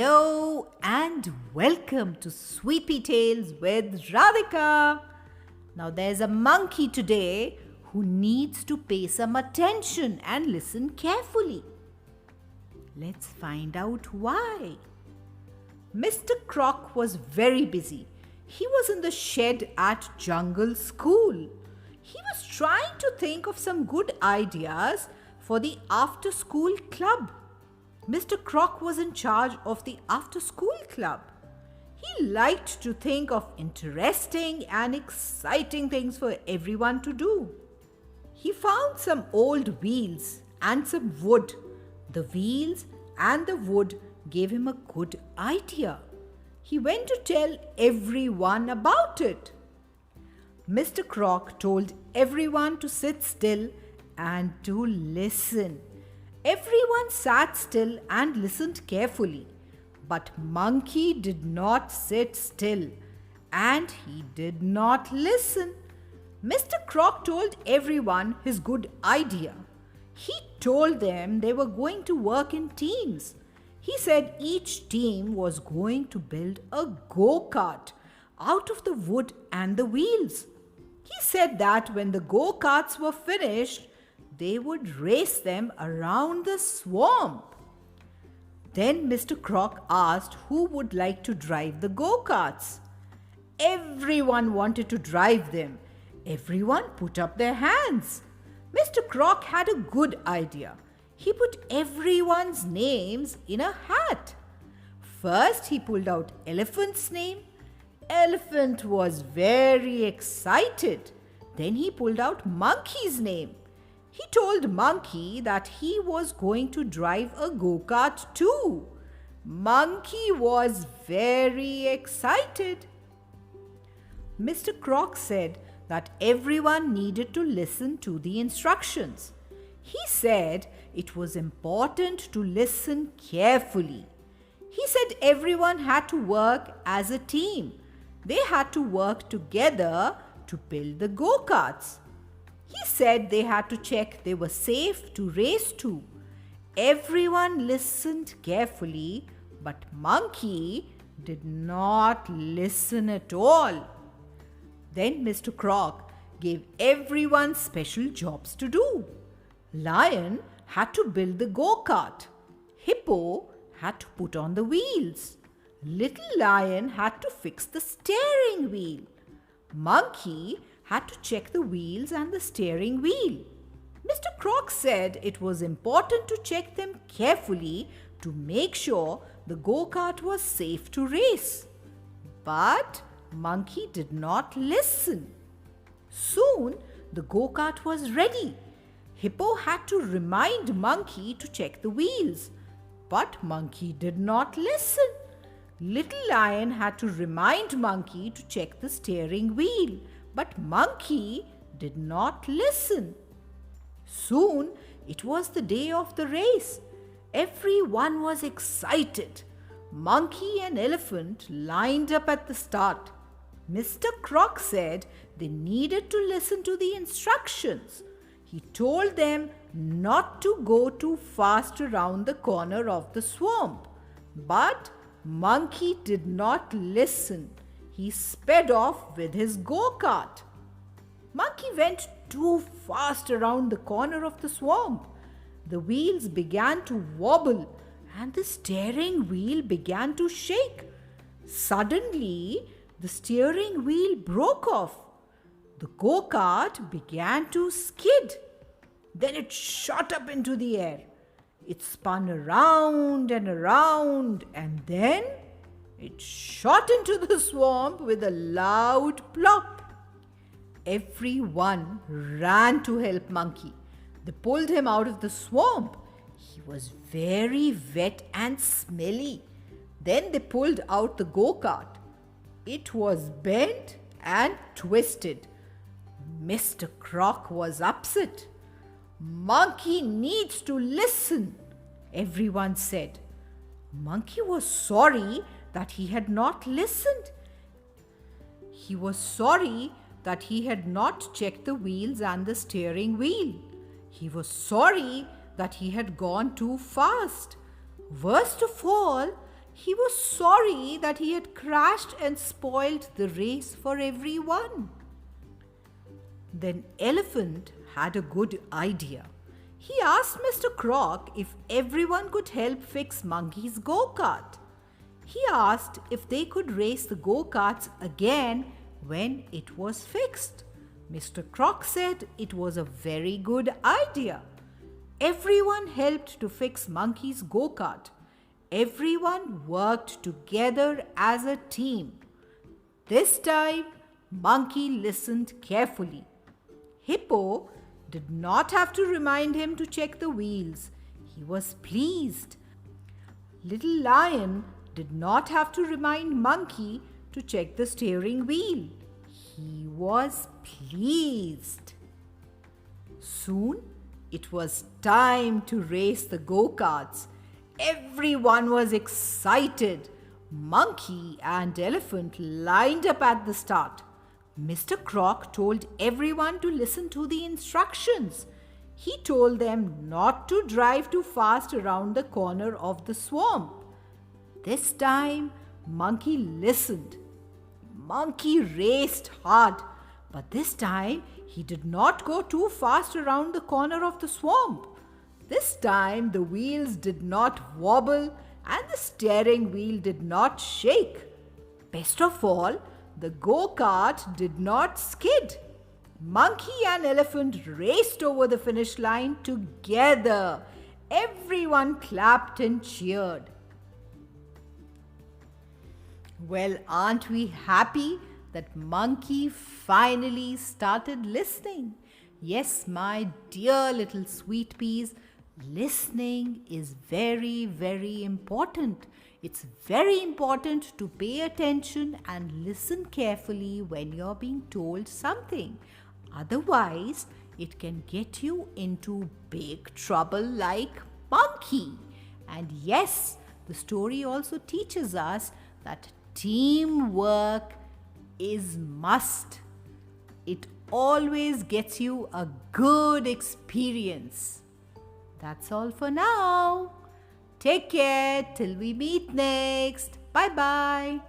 Hello and welcome to Sweepy Tales with Radhika. Now there's a monkey today who needs to pay some attention and listen carefully. Let's find out why. Mr. Croc was very busy. He was in the shed at Jungle School. He was trying to think of some good ideas for the after-school club. Mr. Croc was in charge of the after-school club. He liked to think of interesting and exciting things for everyone to do. He found some old wheels and some wood. The wheels and the wood gave him a good idea. He went to tell everyone about it. Mr. Croc told everyone to sit still and to listen. Everyone sat still and listened carefully. But Monkey did not sit still and he did not listen. Mr. Croc told everyone his good idea. He told them they were going to work in teams. He said each team was going to build a go-kart out of the wood and the wheels. He said that when the go-karts were finished, they would race them around the swamp. Then Mr. Croc asked who would like to drive the go-karts. Everyone wanted to drive them. Everyone put up their hands. Mr. Croc had a good idea. He put everyone's names in a hat. First, he pulled out Elephant's name. Elephant was very excited. Then he pulled out Monkey's name. He told Monkey that he was going to drive a go-kart too. Monkey was very excited. Mr. Croc said that everyone needed to listen to the instructions. He said it was important to listen carefully. He said everyone had to work as a team. They had to work together to build the go-karts. He said they had to check they were safe to race to. Everyone listened carefully, but Monkey did not listen at all. Then Mr. Croc gave everyone special jobs to do. Lion had to build the go-kart. Hippo had to put on the wheels. Little Lion had to fix the steering wheel. Monkey had to check the wheels and the steering wheel. Mr. Croc said it was important to check them carefully to make sure the go-kart was safe to race. But Monkey did not listen. Soon the go-kart was ready. Hippo had to remind Monkey to check the wheels. But Monkey did not listen. Little Lion had to remind Monkey to check the steering wheel. But Monkey did not listen. Soon it was the day of the race. Everyone was excited. Monkey and Elephant lined up at the start. Mr. Croc said they needed to listen to the instructions. He told them not to go too fast around the corner of the swamp. But Monkey did not listen. He sped off with his go-kart. Monkey went too fast around the corner of the swamp. The wheels began to wobble and the steering wheel began to shake. Suddenly, the steering wheel broke off. The go-kart began to skid. Then it shot up into the air. It spun around and then it shot into the swamp with a loud plop. Everyone ran to help Monkey. They pulled him out of the swamp. He was very wet and smelly. Then they pulled out the go-kart. It was bent and twisted. Mr. Croc was upset. Monkey needs to listen, everyone said. Monkey was sorry that he had not listened. He was sorry that he had not checked the wheels and the steering wheel. He was sorry that he had gone too fast. Worst of all, He was sorry that he had crashed and spoiled the race for everyone. Then Elephant had a good idea. He asked Mr. Croc if everyone could help fix Monkey's go-kart. He asked if they could race the go-karts again when it was fixed. Mr. Croc said it was a very good idea. Everyone helped to fix Monkey's go-kart. Everyone worked together as a team. This time, Monkey listened carefully. Hippo did not have to remind him to check the wheels. He was pleased. Little Lion did not have to remind Monkey to check the steering wheel. He was pleased. Soon, it was time to race the go-karts. Everyone was excited. Monkey and Elephant lined up at the start. Mr. Croc told everyone to listen to the instructions. He told them not to drive too fast around the corner of the swamp. This time, Monkey listened. Monkey raced hard, but this time he did not go too fast around the corner of the swamp. This time the wheels did not wobble and the steering wheel did not shake. Best of all, the go-kart did not skid. Monkey and Elephant raced over the finish line together. Everyone clapped and cheered. Well, aren't we happy that Monkey finally started listening? Yes, my dear little sweet peas, listening is very, very important. It's very important to pay attention and listen carefully when you're being told something. Otherwise, it can get you into big trouble like Monkey. And yes, the story also teaches us that teamwork is must. It always gets you a good experience. That's all for now. Take care till we meet next. Bye bye.